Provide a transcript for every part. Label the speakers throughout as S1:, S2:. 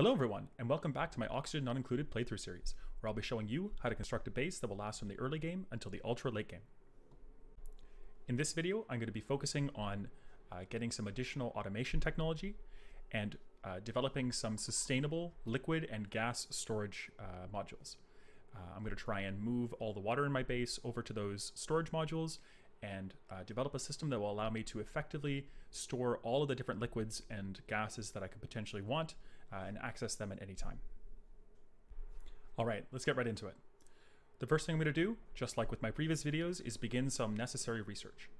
S1: Hello everyone, and welcome back to my Oxygen Not Included playthrough series, where I'll be showing you how to construct a base that will last from the early game until the ultra late game. In this video, I'm going to be focusing on getting some additional automation technology and developing some sustainable liquid and gas storage modules. I'm going to try and move all the water in my base over to those storage modules and develop a system that will allow me to effectively store all of the different liquids and gases that I could potentially want and access them at any time. All right, let's get right into it. The first thing I'm going to do, just like with my previous videos, is begin some necessary research.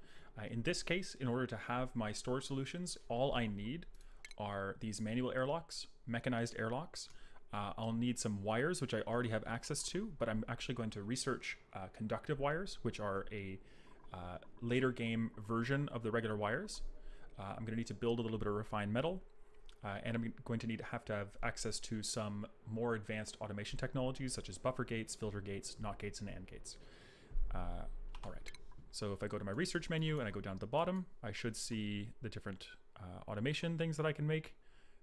S1: In this case, in order to have my storage solutions, all I need are these manual airlocks, mechanized airlocks. I'll need some wires, which I already have access to, but I'm actually going to research conductive wires, which are a later game version of the regular wires. I'm going to need to build a little bit of refined metal, and I'm going to have access to some more advanced automation technologies such as buffer gates, filter gates, NOT gates, and AND gates. All right, so if I go to my research menu and I go down to the bottom, I should see the different automation things that I can make.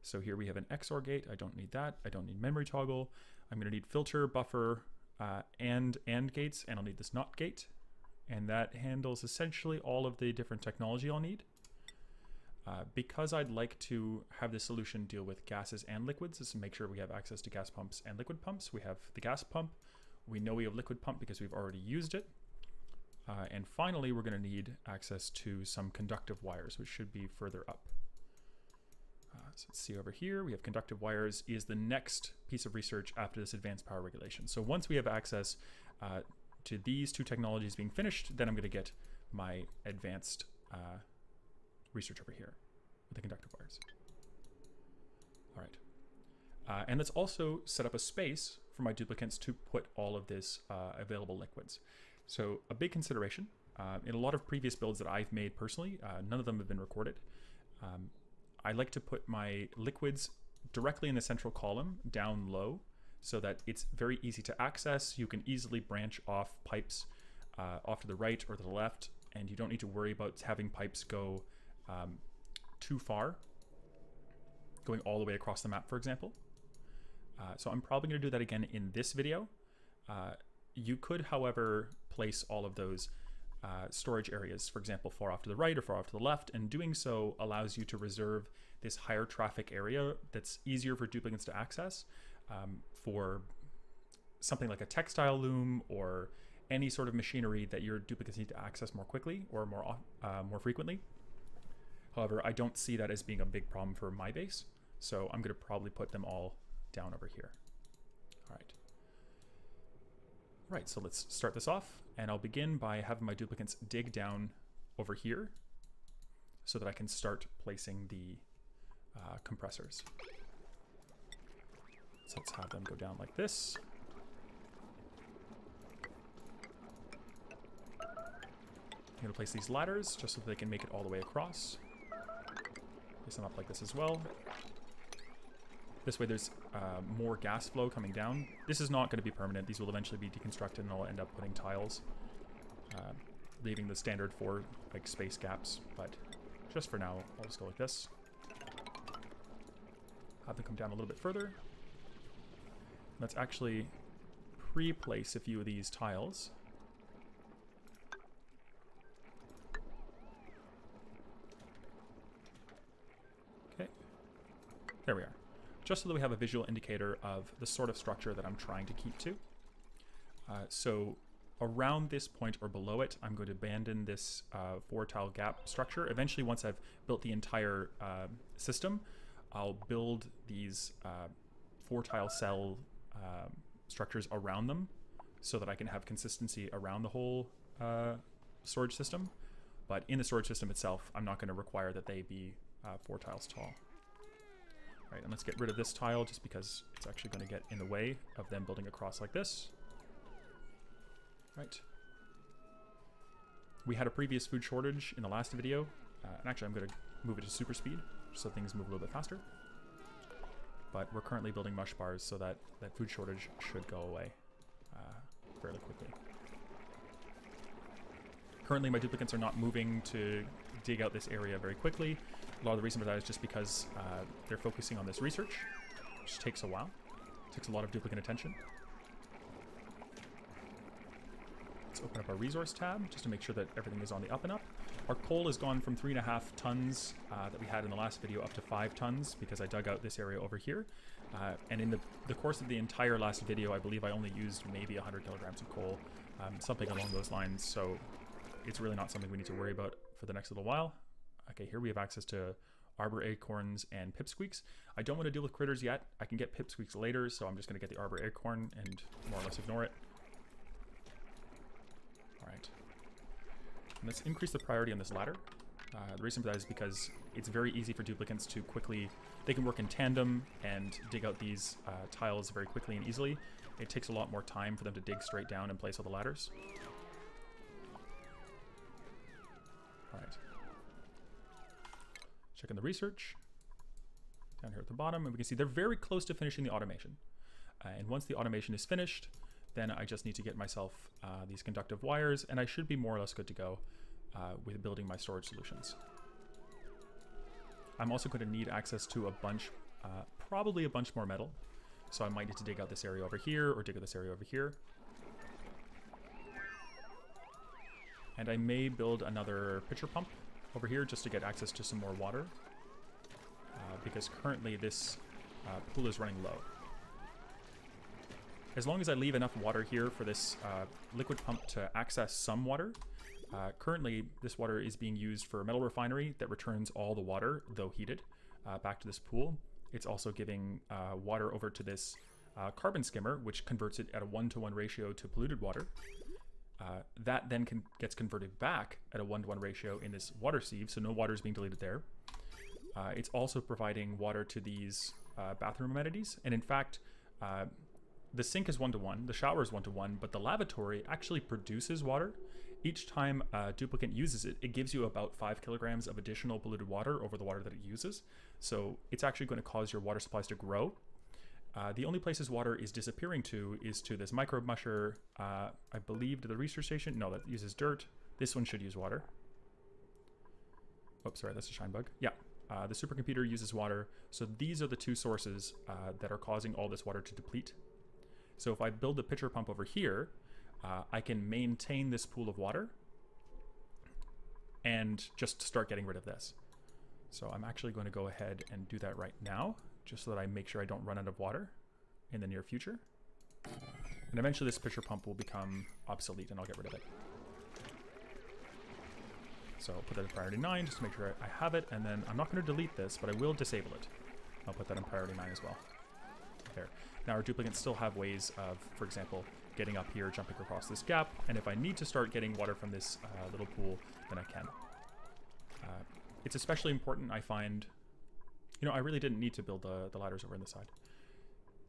S1: So here we have an XOR gate. I don't need that. I don't need memory toggle. I'm going to need filter, buffer, and AND gates, and I'll need this NOT gate. And that handles essentially all of the different technology I'll need. Because I'd like to have this solution deal with gases and liquids, is to make sure we have access to gas pumps and liquid pumps. We have the gas pump. We know we have liquid pump because we've already used it. And finally, we're going to need access to some conductive wires, which should be further up. So let's see over here, we have conductive wires is the next piece of research after this advanced power regulation. So once we have access to these two technologies being finished, then I'm going to get my advanced research over here with the conductive wires. All right. And let's also set up a space for my duplicates to put all of this available liquids. So a big consideration in a lot of previous builds that I've made personally, none of them have been recorded. I like to put my liquids directly in the central column down low so that it's very easy to access. You can easily branch off pipes off to the right or to the left, and you don't need to worry about having pipes go too far, going all the way across the map, for example. So I'm probably going to do that again in this video. You could, however, place all of those storage areas, for example, far off to the right or far off to the left, and doing so allows you to reserve this higher traffic area that's easier for duplicates to access for something like a textile loom or any sort of machinery that your duplicates need to access more quickly or more frequently. However, I don't see that as being a big problem for my base, so I'm going to probably put them all down over here. All right. Right, so let's start this off, and I'll begin by having my duplicates dig down over here so that I can start placing the compressors. So let's have them go down like this. I'm going to place these ladders just so that they can make it all the way across. Place them up like this as well. This way there's more gas flow coming down. This is not going to be permanent. These will eventually be deconstructed and I'll end up putting tiles, leaving the standard for like space gaps, but just for now, I'll just go like this. Have them come down a little bit further. Let's actually pre-place a few of these tiles. Okay, there we are. Just so that we have a visual indicator of the sort of structure that I'm trying to keep to. So around this point or below it, I'm going to abandon this 4-tile gap structure. Eventually, once I've built the entire system, I'll build these 4-tile cell structures around them so that I can have consistency around the whole storage system. But in the storage system itself, I'm not going to require that they be 4 tiles tall. Right, and let's get rid of this tile just because it's actually going to get in the way of them building across like this. Right. We had a previous food shortage in the last video, and actually I'm going to move it to super speed so things move a little bit faster. But we're currently building mush bars so that that food shortage should go away fairly quickly. Currently my duplicates are not moving to dig out this area very quickly. A lot of the reason for that is just because they're focusing on this research. which takes a while. It takes a lot of duplicate attention. Let's open up our resource tab just to make sure that everything is on the up and up. Our coal has gone from 3.5 tons that we had in the last video up to 5 tons because I dug out this area over here. And in the course of the entire last video, I believe I only used maybe 100 kilograms of coal, something along those lines. So it's really not something we need to worry about for the next little while. Okay, here we have access to arbor acorns and pipsqueaks. I don't want to deal with critters yet. I can get pipsqueaks later, so I'm just going to get the arbor acorn and more or less ignore it. All right. Let's increase the priority on this ladder. The reason for that is because it's very easy for duplicants to quickly, they can work in tandem and dig out these tiles very quickly and easily. It takes a lot more time for them to dig straight down and place all the ladders. All right. Checking the research down here at the bottom, and we can see they're very close to finishing the automation. And once the automation is finished, then I just need to get myself these conductive wires, and I should be more or less good to go with building my storage solutions. I'm also going to need access to a bunch, probably a bunch more metal. So I might need to dig out this area over here, or dig out this area over here. And I may build another pitcher pump over here just to get access to some more water, because currently this pool is running low. As long as I leave enough water here for this liquid pump to access some water, currently this water is being used for a metal refinery that returns all the water, though heated, back to this pool. It's also giving water over to this carbon skimmer, which converts it at a 1-to-1 ratio to polluted water. That then gets converted back at a 1-to-1 ratio in this water sieve, so no water is being deleted there. It's also providing water to these bathroom amenities, and in fact, the sink is 1-to-1, the shower is 1-to-1, but the lavatory actually produces water. Each time a duplicant uses it, it gives you about 5 kilograms of additional polluted water over the water that it uses. So it's actually going to cause your water supplies to grow. The only places water is disappearing to is to this microbe musher, I believe to the research station. No, that uses dirt. This one should use water. Oops, sorry, that's a shine bug. Yeah, the supercomputer uses water. So these are the two sources that are causing all this water to deplete. So if I build the pitcher pump over here, I can maintain this pool of water and just start getting rid of this. So I'm actually going to go ahead and do that right now, just so that I make sure I don't run out of water in the near future. And eventually this pitcher pump will become obsolete and I'll get rid of it. So I'll put that in priority 9 just to make sure I have it, and then I'm not going to delete this, but I will disable it. I'll put that in priority 9 as well. There. Now our duplicants still have ways of, for example, getting up here, jumping across this gap, and if I need to start getting water from this little pool, then I can. It's especially important, I find. You know, I really didn't need to build the ladders over on the side.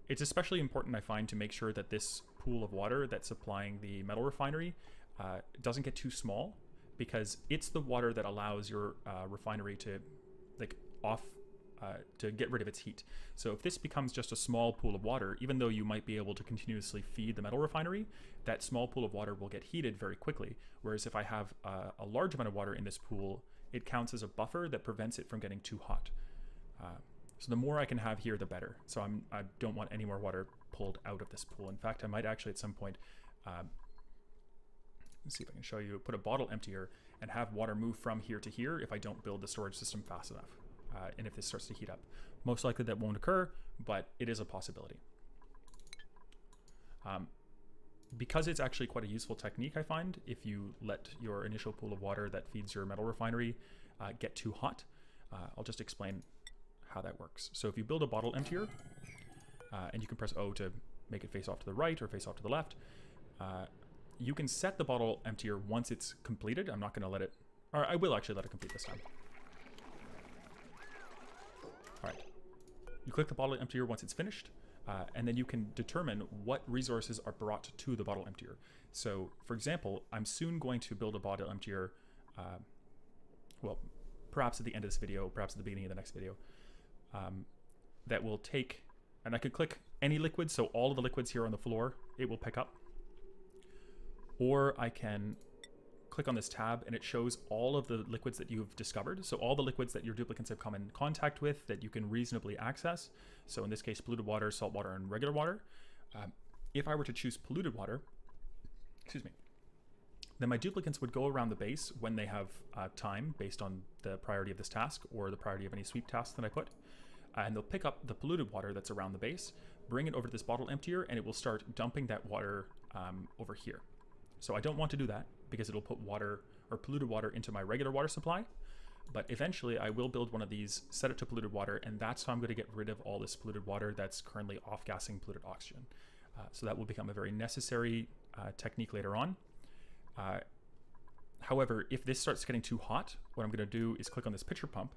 S1: It's especially important, I find, to make sure that this pool of water that's supplying the metal refinery doesn't get too small, because it's the water that allows your refinery to to get rid of its heat. So if this becomes just a small pool of water, even though you might be able to continuously feed the metal refinery, that small pool of water will get heated very quickly. Whereas if I have a large amount of water in this pool, it counts as a buffer that prevents it from getting too hot. So the more I can have here, the better. So I don't want any more water pulled out of this pool. In fact, I might actually at some point, let's see if I can show you, put a bottle emptier and have water move from here to here if I don't build the storage system fast enough. And if this starts to heat up. Most likely that won't occur, but it is a possibility. Because it's actually quite a useful technique, I find, if you let your initial pool of water that feeds your metal refinery get too hot. I'll just explain how that works. So if you build a bottle emptier, and you can press O to make it face off to the right or face off to the left, you can set the bottle emptier once it's completed. I'm not going to let it, or I will actually let it complete this time. All right, you click the bottle emptier once it's finished, and then you can determine what resources are brought to the bottle emptier. So for example, I'm soon going to build a bottle emptier, well, perhaps at the end of this video, perhaps at the beginning of the next video, that will take, and I could click any liquid, so all of the liquids here on the floor, it will pick up. Or I can click on this tab and it shows all of the liquids that you've discovered. So all the liquids that your duplicates have come in contact with that you can reasonably access. So in this case, polluted water, salt water, and regular water. If I were to choose polluted water, excuse me, then my duplicates would go around the base when they have time based on the priority of this task or the priority of any sweep task that I put. And they'll pick up the polluted water that's around the base, bring it over to this bottle emptier, and it will start dumping that water over here. So I don't want to do that because it'll put water or polluted water into my regular water supply. But eventually I will build one of these, set it to polluted water, and that's how I'm going to get rid of all this polluted water that's currently off-gassing polluted oxygen. So that will become a very necessary technique later on. However, if this starts getting too hot, what I'm going to do is click on this pitcher pump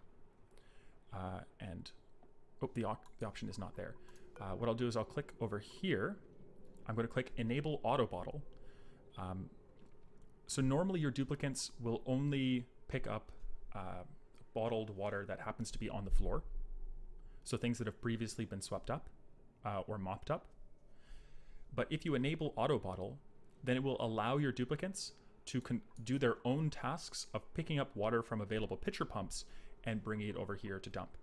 S1: and the option is not there. What I'll do is I'll click over here. I'm going to click Enable Auto Bottle. So normally your duplicates will only pick up bottled water that happens to be on the floor. So things that have previously been swept up or mopped up. But if you enable Auto Bottle, then it will allow your duplicates to do their own tasks of picking up water from available pitcher pumps and bringing it over here to dump.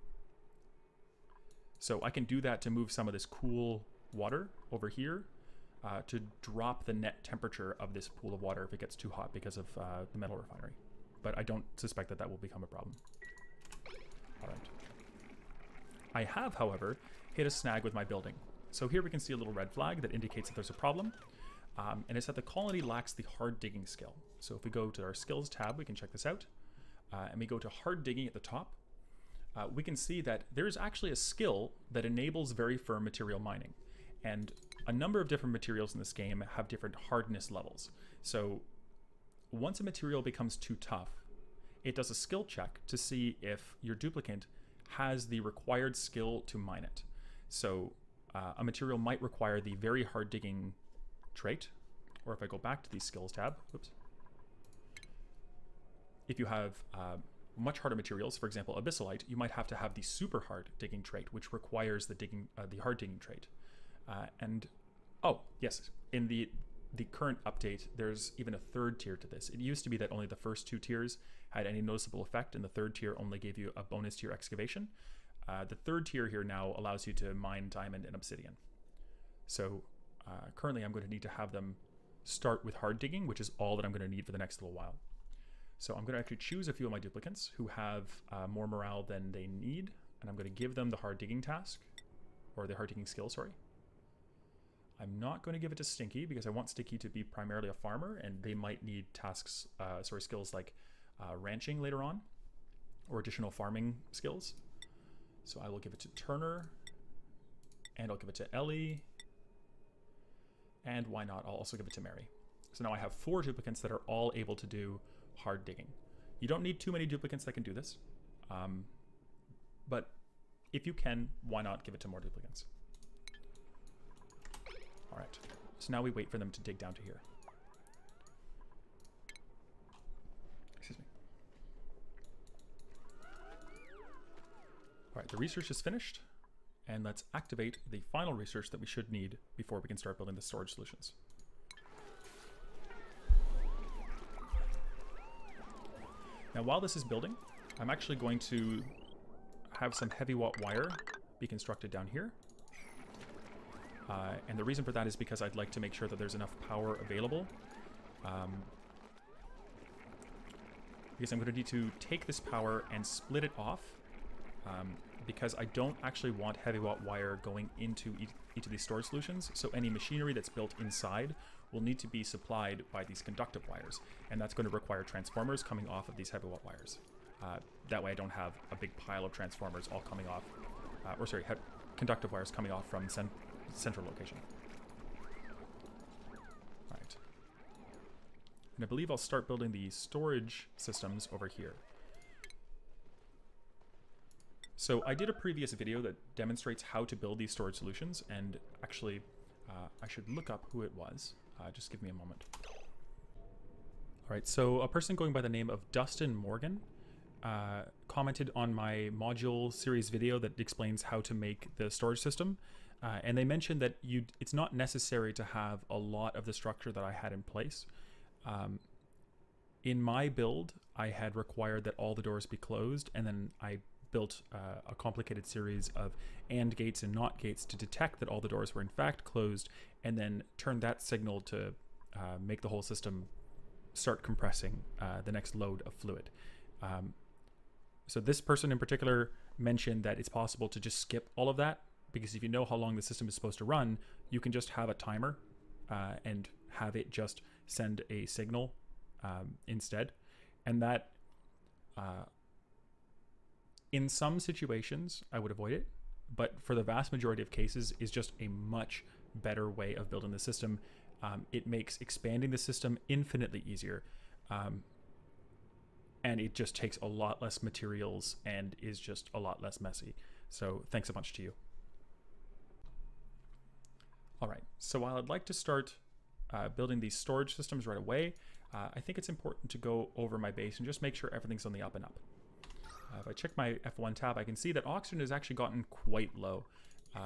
S1: So I can do that to move some of this cool water over here to drop the net temperature of this pool of water if it gets too hot because of the metal refinery. But I don't suspect that that will become a problem. All right. I have, however, hit a snag with my building. So here we can see a little red flag that indicates that there's a problem. And it's that the colony lacks the hard digging skill. So if we go to our skills tab, we can check this out. And we go to hard digging at the top. We can see that there's actually a skill that enables very firm material mining. And a number of different materials in this game have different hardness levels. So once a material becomes too tough, it does a skill check to see if your duplicate has the required skill to mine it. So a material might require the very hard digging trait, or if I go back to the skills tab, oops. If you have much harder materials, for example, abyssalite, you might have to have the super hard digging trait, which requires the hard digging trait. Oh yes, in the current update, there's even a third tier to this. It used to be that only the first two tiers had any noticeable effect, and the third tier only gave you a bonus tier excavation. The third tier here now allows you to mine diamond and obsidian. So currently I'm going to need to have them start with hard digging, which is all that I'm going to need for the next little while. So I'm going to actually choose a few of my duplicates who have more morale than they need, and I'm going to give them the hard digging task, or the hard digging skill, sorry. I'm not going to give it to Stinky because I want Stinky to be primarily a farmer, and they might need tasks, skills like ranching later on, or additional farming skills. So I will give it to Turner, and I'll give it to Ellie, and why not, I'll also give it to Mary. So now I have 4 duplicates that are all able to do hard digging. You don't need too many duplicates that can do this, but if you can, why not give it to more duplicates? All right, so now we wait for them to dig down to here. Excuse me. All right, the research is finished, and let's activate the final research that we should need before we can start building the storage solutions. Now, while this is building, I'm actually going to have some heavy watt wire be constructed down here. And the reason for that is because I'd like to make sure that there's enough power available. Because I'm going to need to take this power and split it off. Because I don't actually want heavy watt wire going into each of these storage solutions. So any machinery that's built inside will need to be supplied by these conductive wires. And that's going to require transformers coming off of these heavy watt wires. That way I don't have a big pile of transformers all coming off, conductive wires coming off from central location. All right. And I believe I'll start building the storage systems over here. So I did a previous video that demonstrates how to build these storage solutions, and actually I should look up who it was. Just give me a moment. All right, so a person going by the name of Dustin Morgan commented on my module series video that explains how to make the storage system. And they mentioned that it's not necessary to have a lot of the structure that I had in place. In my build, I had required that all the doors be closed, and then I built a complicated series of AND gates and NOT gates to detect that all the doors were in fact closed, and then turn that signal to make the whole system start compressing the next load of fluid. So this person in particular mentioned that it's possible to just skip all of that, because if you know how long the system is supposed to run, you can just have a timer and have it just send a signal instead. And that in some situations I would avoid it, but for the vast majority of cases is just a much better way of building the system. It makes expanding the system infinitely easier, and it just takes a lot less materials and is just a lot less messy. So thanks a bunch to you. All right, so while I'd like to start building these storage systems right away, I think it's important to go over my base and just make sure everything's on the up and up. If I check my F1 tab, I can see that oxygen has actually gotten quite low.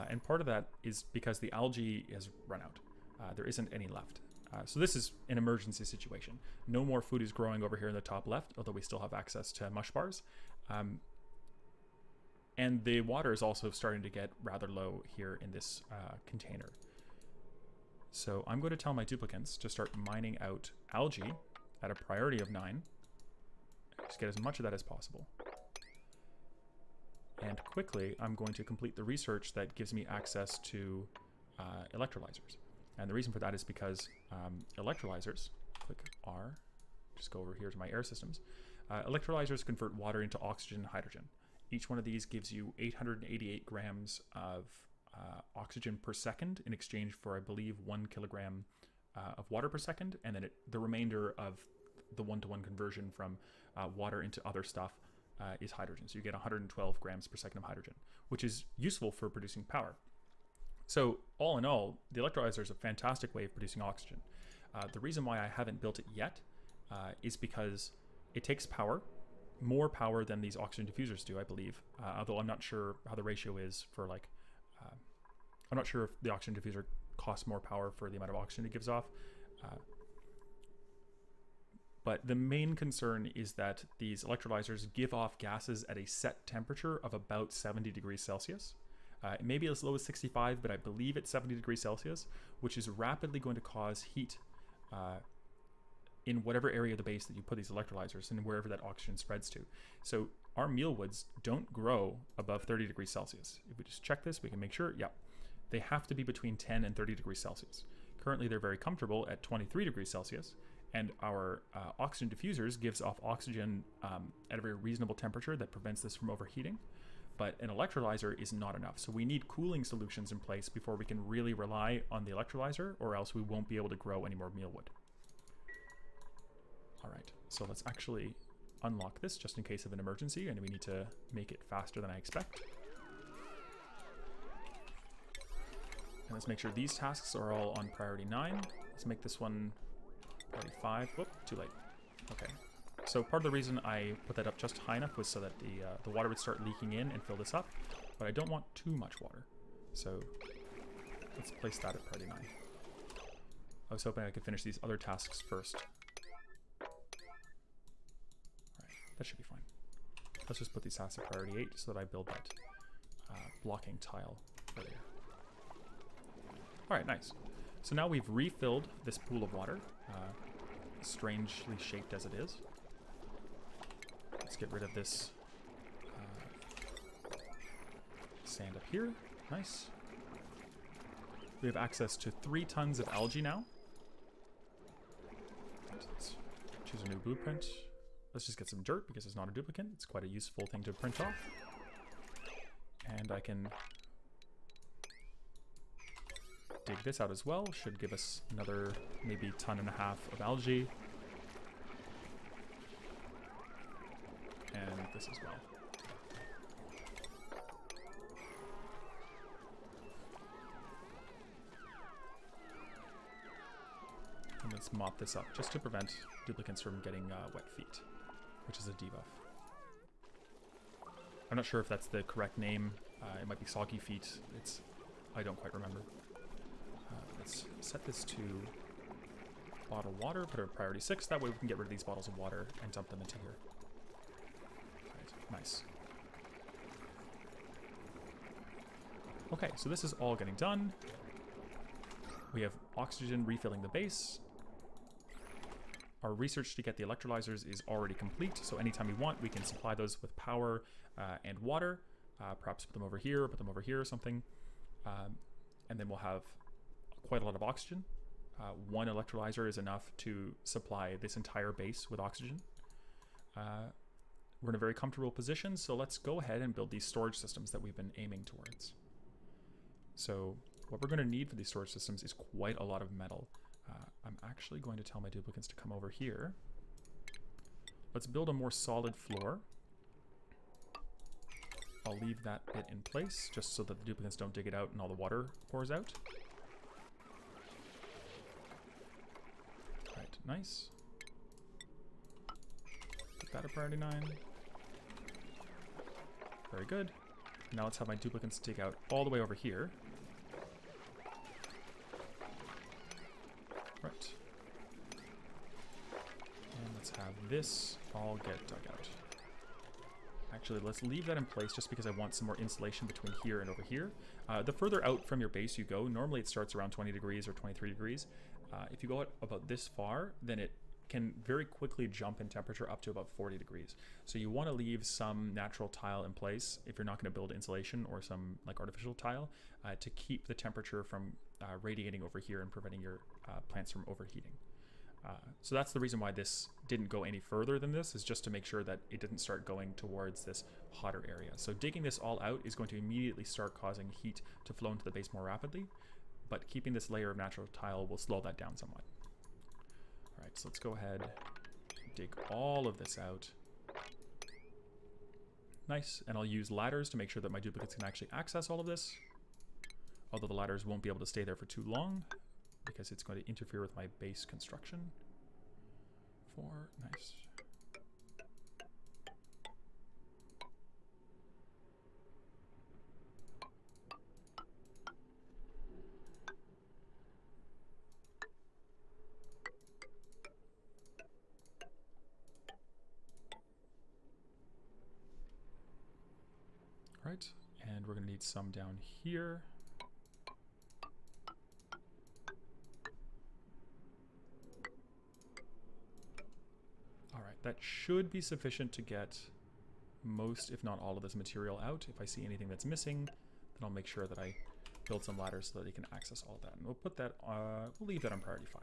S1: And part of that is because the algae has run out. There isn't any left. So this is an emergency situation. No more food is growing over here in the top left, although we still have access to mush bars. And the water is also starting to get rather low here in this container. So I'm going to tell my duplicants to start mining out algae at a priority of 9. Just get as much of that as possible. And quickly, I'm going to complete the research that gives me access to electrolyzers. And the reason for that is because electrolyzers, click R, just go over here to my air systems. Electrolyzers convert water into oxygen and hydrogen. Each one of these gives you 888 grams of oxygen per second in exchange for, I believe, 1 kilogram of water per second. And then the remainder of the one-to-one conversion from water into other stuff is hydrogen. So you get 112 grams per second of hydrogen, which is useful for producing power. So all in all, the electrolyzer is a fantastic way of producing oxygen. The reason why I haven't built it yet is because it takes power, more power than these oxygen diffusers do, I believe. Although I'm not sure how the ratio is for like, I'm not sure if the oxygen diffuser costs more power for the amount of oxygen it gives off. But the main concern is that these electrolyzers give off gases at a set temperature of about 70 degrees Celsius. It may be as low as 65, but I believe it's 70 degrees Celsius, which is rapidly going to cause heat in whatever area of the base that you put these electrolyzers and wherever that oxygen spreads to. So our mealwoods don't grow above 30 degrees Celsius. If we just check this, we can make sure, yeah, they have to be between 10 and 30 degrees Celsius. Currently, they're very comfortable at 23 degrees Celsius. And our oxygen diffusers gives off oxygen at a very reasonable temperature that prevents this from overheating. But an electrolyzer is not enough. So we need cooling solutions in place before we can really rely on the electrolyzer, or else we won't be able to grow any more mealwood. All right, so let's actually unlock this just in case of an emergency, and we need to make it faster than I expect. And let's make sure these tasks are all on priority 9. Let's make this one priority 5. Whoop, too late. Okay. So part of the reason I put that up just high enough was so that the water would start leaking in and fill this up, but I don't want too much water. So let's place that at priority 9. I was hoping I could finish these other tasks first. Alright, that should be fine. Let's just put these tasks at priority 8 so that I build that blocking tile earlier. Alright, nice. So now we've refilled this pool of water, strangely shaped as it is. Let's get rid of this sand up here. Nice. We have access to 3 tons of algae now. Let's choose a new blueprint. Let's just get some dirt because it's not a duplicate. It's quite a useful thing to print off. And I can dig this out as well. Should give us another maybe 1.5 tons of algae. And this as well. And let's mop this up just to prevent duplicants from getting wet feet, which is a debuff. I'm not sure if that's the correct name. It might be soggy feet. I don't quite remember. Let's set this to bottled water, put it at priority 6. That way we can get rid of these bottles of water and dump them into here. Right, nice. Okay, so this is all getting done. We have oxygen refilling the base. Our research to get the electrolyzers is already complete, so anytime we want, we can supply those with power and water. Perhaps put them over here, or put them over here or something. And then we'll have quite a lot of oxygen. One electrolyzer is enough to supply this entire base with oxygen. We're in a very comfortable position, so let's go ahead and build these storage systems that we've been aiming towards. So what we're going to need for these storage systems is quite a lot of metal. I'm actually going to tell my duplicates to come over here. Let's build a more solid floor. I'll leave that bit in place just so that the duplicates don't dig it out and all the water pours out. Right, nice. Put that at priority 9. Very good. Now let's have my duplicates dig out all the way over here. Right. And let's have this all get dug out. Actually, let's leave that in place just because I want some more insulation between here and over here. The further out from your base you go, normally it starts around 20 degrees or 23 degrees. If you go out about this far, then it can very quickly jump in temperature up to about 40 degrees. So you want to leave some natural tile in place if you're not going to build insulation or some like artificial tile to keep the temperature from radiating over here and preventing your plants from overheating. So that's the reason why this didn't go any further than this, is just to make sure that it didn't start going towards this hotter area. So digging this all out is going to immediately start causing heat to flow into the base more rapidly, but keeping this layer of natural tile will slow that down somewhat. All right, so let's go ahead and dig all of this out. Nice, and I'll use ladders to make sure that my duplicates can actually access all of this, although the ladders won't be able to stay there for too long, because it's going to interfere with my base construction. 4, nice. All right, and we're going to need some down here. That should be sufficient to get most, if not all, of this material out. If I see anything that's missing, then I'll make sure that I build some ladders so that they can access all that. And we'll put that, we'll leave that on priority 5.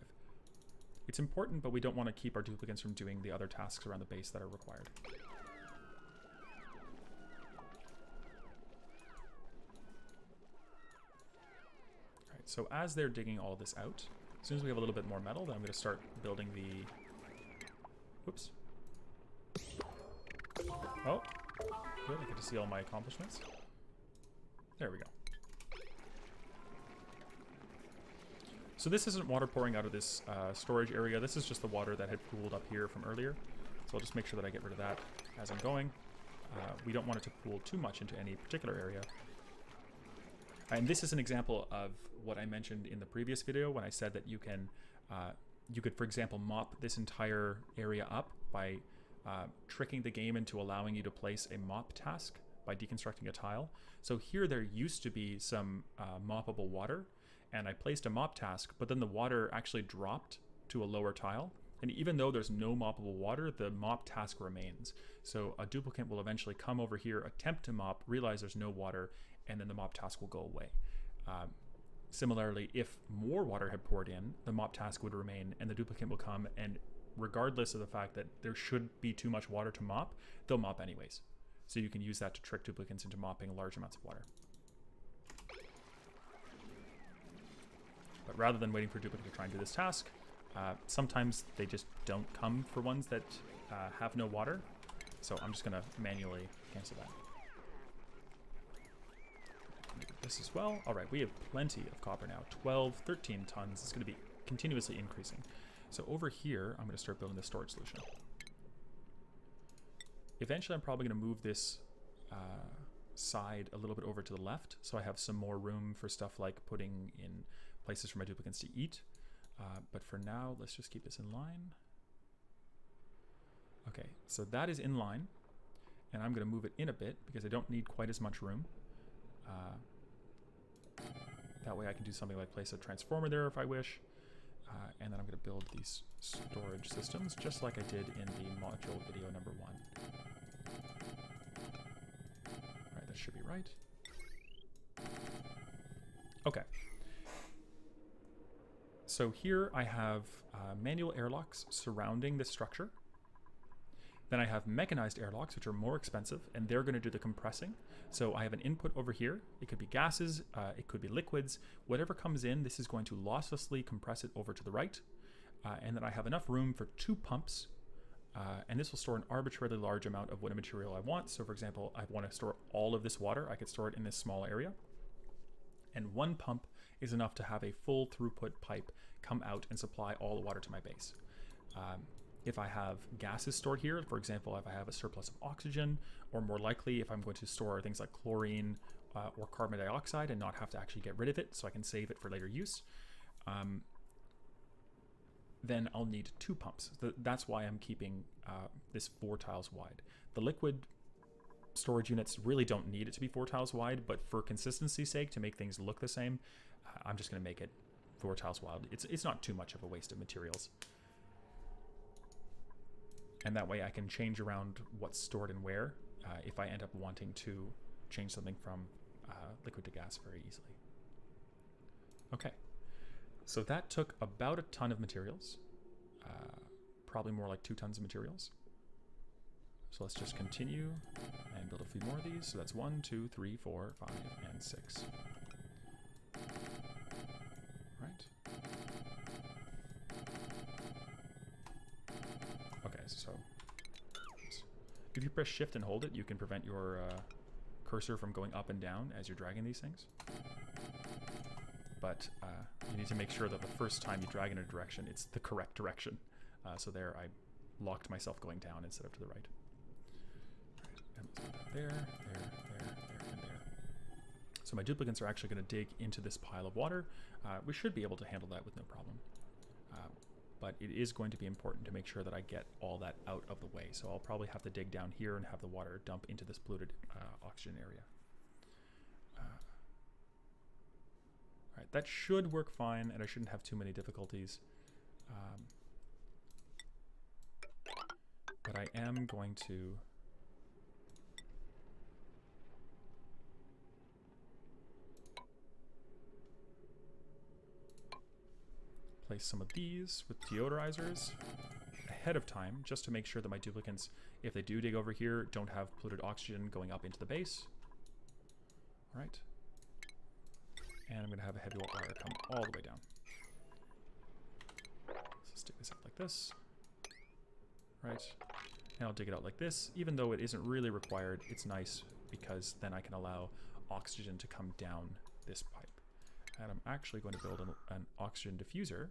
S1: It's important, but we don't want to keep our duplicates from doing the other tasks around the base that are required. All right, so as they're digging all this out, as soon as we have a little bit more metal, then I'm going to start building the... Whoops. Oh, good. I get to see all my accomplishments. There we go. So this isn't water pouring out of this storage area. This is just the water that had pooled up here from earlier. So I'll just make sure that I get rid of that as I'm going. We don't want it to pool too much into any particular area. And this is an example of what I mentioned in the previous video when I said that you can, you could, for example, mop this entire area up by tricking the game into allowing you to place a mop task by deconstructing a tile. So here there used to be some moppable water, and I placed a mop task, but then the water actually dropped to a lower tile. And even though there's no moppable water, the mop task remains. So a duplicate will eventually come over here, attempt to mop, realize there's no water, and then the mop task will go away. Similarly, if more water had poured in, the mop task would remain, and the duplicate will come, and regardless of the fact that there should be too much water to mop, they'll mop anyways. So you can use that to trick duplicates into mopping large amounts of water. But rather than waiting for a duplicate to try and do this task, sometimes they just don't come for ones that have no water. So I'm just going to manually cancel that. This as well. All right, we have plenty of copper now. 12, 13 tons. It's going to be continuously increasing. So over here, I'm going to start building the storage solution. Eventually, I'm probably going to move this side a little bit over to the left, so I have some more room for stuff like putting in places for my duplicates to eat. But for now, let's just keep this in line. Okay, so that is in line. And I'm going to move it in a bit because I don't need quite as much room. That way I can do something like place a transformer there if I wish. And then I'm going to build these storage systems just like I did in the module video number 1. Alright, that should be right. Okay. So here I have manual airlocks surrounding this structure. Then I have mechanized airlocks, which are more expensive, and they're going to do the compressing. So I have an input over here. It could be gases, it could be liquids. Whatever comes in, this is going to losslessly compress it over to the right. And then I have enough room for 2 pumps, and this will store an arbitrarily large amount of whatever material I want. So for example, I want to store all of this water. I could store it in this small area. And 1 pump is enough to have a full throughput pipe come out and supply all the water to my base. If I have gases stored here, for example, if I have a surplus of oxygen, or more likely if I'm going to store things like chlorine or carbon dioxide and not have to actually get rid of it so I can save it for later use, then I'll need 2 pumps. That's why I'm keeping this 4 tiles wide. The liquid storage units really don't need it to be 4 tiles wide, but for consistency's sake, to make things look the same, I'm just going to make it 4 tiles wide. It's not too much of a waste of materials. And that way I can change around what's stored and where if I end up wanting to change something from liquid to gas very easily. Okay, so that took about a ton of materials, probably more like 2 tons of materials. So let's just continue and build a few more of these. So that's 1, 2, 3, 4, 5, and 6. Right. Okay, so if you press shift and hold it, you can prevent your cursor from going up and down as you're dragging these things. But you need to make sure that the first time you drag in a direction, it's the correct direction. So there, I locked myself going down instead of to the right. And let's put that there, and there. So my duplicates are actually going to dig into this pile of water. We should be able to handle that with no problem. But it is going to be important to make sure that I get all that out of the way. So I'll probably have to dig down here and have the water dump into this polluted oxygen area. All right, that should work fine, and I shouldn't have too many difficulties. But I am going to place some of these with deodorizers ahead of time, just to make sure that my duplicants, if they do dig over here, don't have polluted oxygen going up into the base. All right. And I'm going to have a heavy wire come all the way down. So stick this out like this. Right. And I'll dig it out like this. Even though it isn't really required, it's nice because then I can allow oxygen to come down this pipe. And I'm actually going to build an oxygen diffuser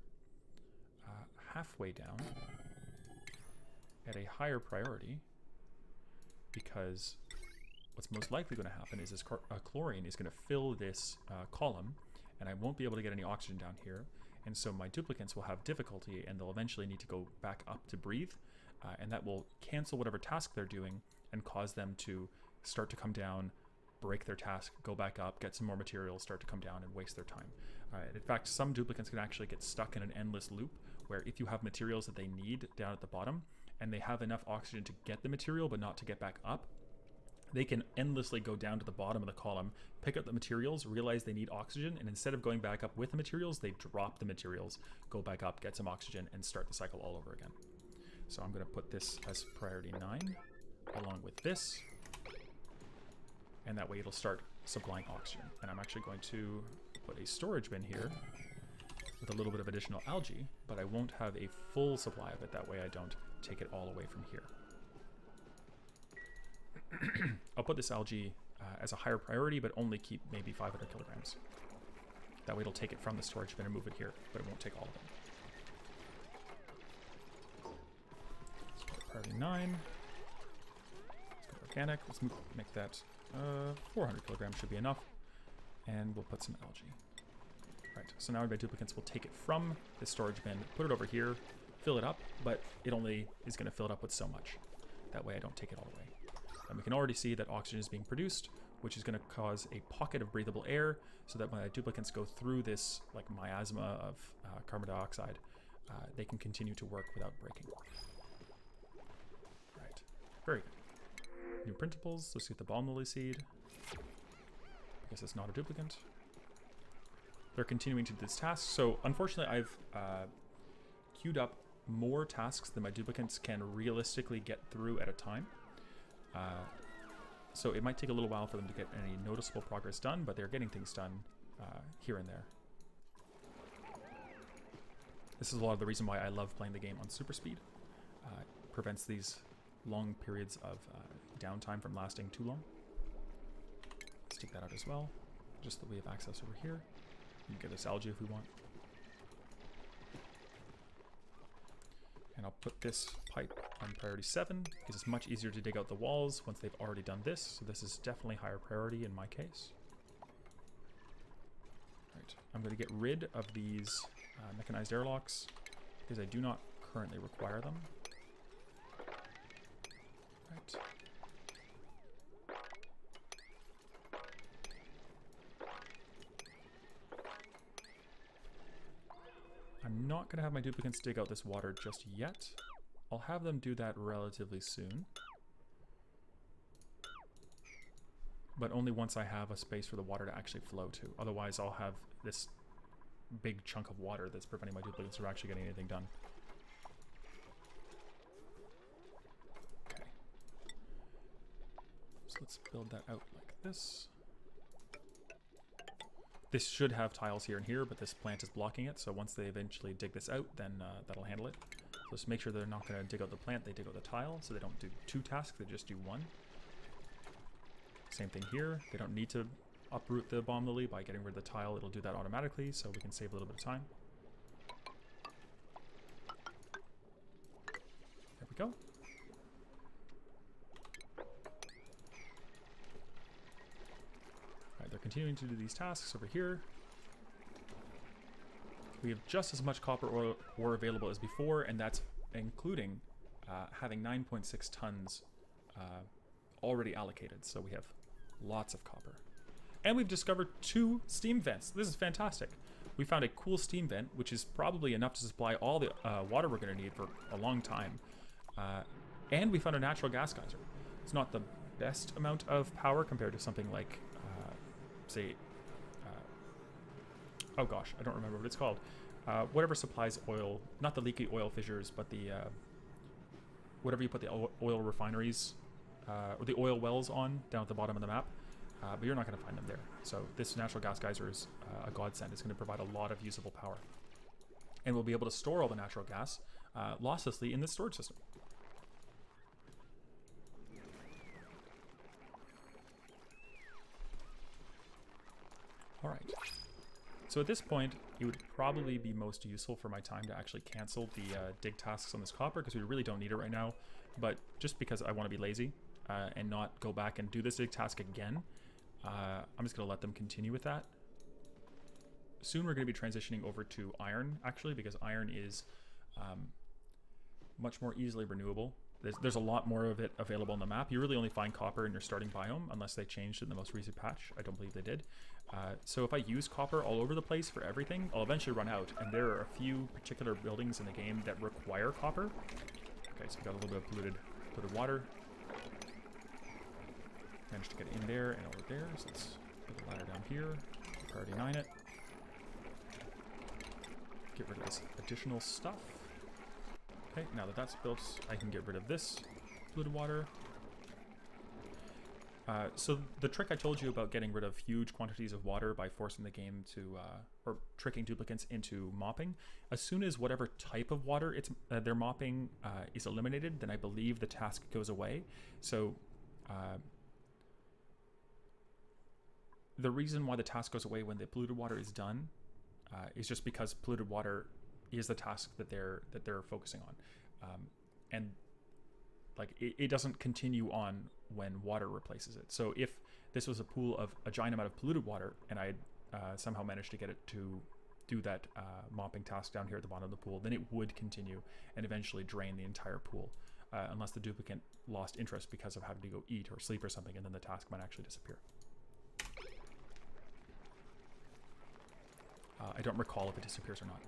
S1: halfway down at a higher priority, because what's most likely going to happen is this chlorine is going to fill this column, and I won't be able to get any oxygen down here, and so my duplicants will have difficulty, and they'll eventually need to go back up to breathe, and that will cancel whatever task they're doing and cause them to start to come down, break their task, go back up, get some more materials, start to come down, and waste their time. In fact, some duplicants can actually get stuck in an endless loop where if you have materials that they need down at the bottom and they have enough oxygen to get the material but not to get back up, they can endlessly go down to the bottom of the column, pick up the materials, realize they need oxygen, and instead of going back up with the materials, they drop the materials, go back up, get some oxygen, and start the cycle all over again. So I'm going to put this as priority 9 along with this, and that way it'll start supplying oxygen. And I'm actually going to put a storage bin here with a little bit of additional algae, but I won't have a full supply of it. That way I don't take it all away from here. I'll put this algae as a higher priority, but only keep maybe 500 kilograms. That way it'll take it from the storage bin and move it here, but it won't take all of it. Let's put priority 9. Let's go organic. Let's make that 400 kilograms should be enough. And we'll put some algae. Right, so now my duplicates will take it from this storage bin, put it over here, fill it up, but it only is going to fill it up with so much. That way I don't take it all away. And we can already see that oxygen is being produced, which is going to cause a pocket of breathable air, so that when my duplicates go through this like miasma of carbon dioxide, they can continue to work without breaking. Right, very good. New printables, let's get the bomb lily seed. I guess it's not a duplicate. They're continuing to do this task, so unfortunately I've queued up more tasks than my duplicates can realistically get through at a time. So it might take a little while for them to get any noticeable progress done, but they're getting things done here and there. This is a lot of the reason why I love playing the game on super speed. It prevents these long periods of downtime from lasting too long. Let's take that out as well, just that we have access over here. We can get this algae if we want. And I'll put this pipe on priority 7 because it's much easier to dig out the walls once they've already done this. So this is definitely higher priority in my case. Right, I'm going to get rid of these mechanized airlocks because I do not currently require them. Right. I'm not going to have my duplicates dig out this water just yet. I'll have them do that relatively soon. But only once I have a space for the water to actually flow to. Otherwise, I'll have this big chunk of water that's preventing my duplicates from actually getting anything done. Okay. So let's build that out like this. This should have tiles here and here, but this plant is blocking it, so once they eventually dig this out, then that'll handle it. So just make sure they're not going to dig out the plant, they dig out the tile, so they don't do 2 tasks, they just do 1. Same thing here, they don't need to uproot the bomb lily. By getting rid of the tile, it'll do that automatically, so we can save a little bit of time. There we go. They're continuing to do these tasks over here. We have just as much copper ore available as before, and that's including having 9.6 tons already allocated. So we have lots of copper. And we've discovered 2 steam vents. This is fantastic. We found a cool steam vent, which is probably enough to supply all the water we're going to need for a long time. And we found a natural gas geyser. It's not the best amount of power compared to something like say, oh gosh, I don't remember what it's called. Whatever supplies oil, not the leaky oil fissures, but the whatever you put the oil refineries or the oil wells on down at the bottom of the map. But you're not going to find them there. So this natural gas geyser is a godsend. It's going to provide a lot of usable power, and we'll be able to store all the natural gas losslessly in this storage system. All right, so at this point, it would probably be most useful for my time to actually cancel the dig tasks on this copper, because we really don't need it right now, but just because I want to be lazy and not go back and do this dig task again, I'm just going to let them continue with that. Soon we're going to be transitioning over to iron, actually, because iron is much more easily renewable. There's a lot more of it available on the map. You really only find copper in your starting biome, unless they changed it in the most recent patch. I don't believe they did. So if I use copper all over the place for everything, I'll eventually run out. And there are a few particular buildings in the game that require copper. Okay, so we got a little bit of polluted water. Managed to get in there and over there. So let's put the ladder down here. Priority 9 it. Get rid of this additional stuff. Okay, now that that's built, I can get rid of this polluted water. So the trick I told you about getting rid of huge quantities of water by forcing the game to, or tricking duplicates into mopping, as soon as whatever type of water they're mopping is eliminated, then I believe the task goes away. So the reason why the task goes away when the polluted water is done is just because polluted water is the task that they're focusing on, and like it doesn't continue on when water replaces it. So if this was a pool of a giant amount of polluted water and I somehow managed to get it to do that mopping task down here at the bottom of the pool, then it would continue and eventually drain the entire pool, unless the duplicant lost interest because of having to go eat or sleep or something, and then the task might actually disappear. I don't recall if it disappears or not.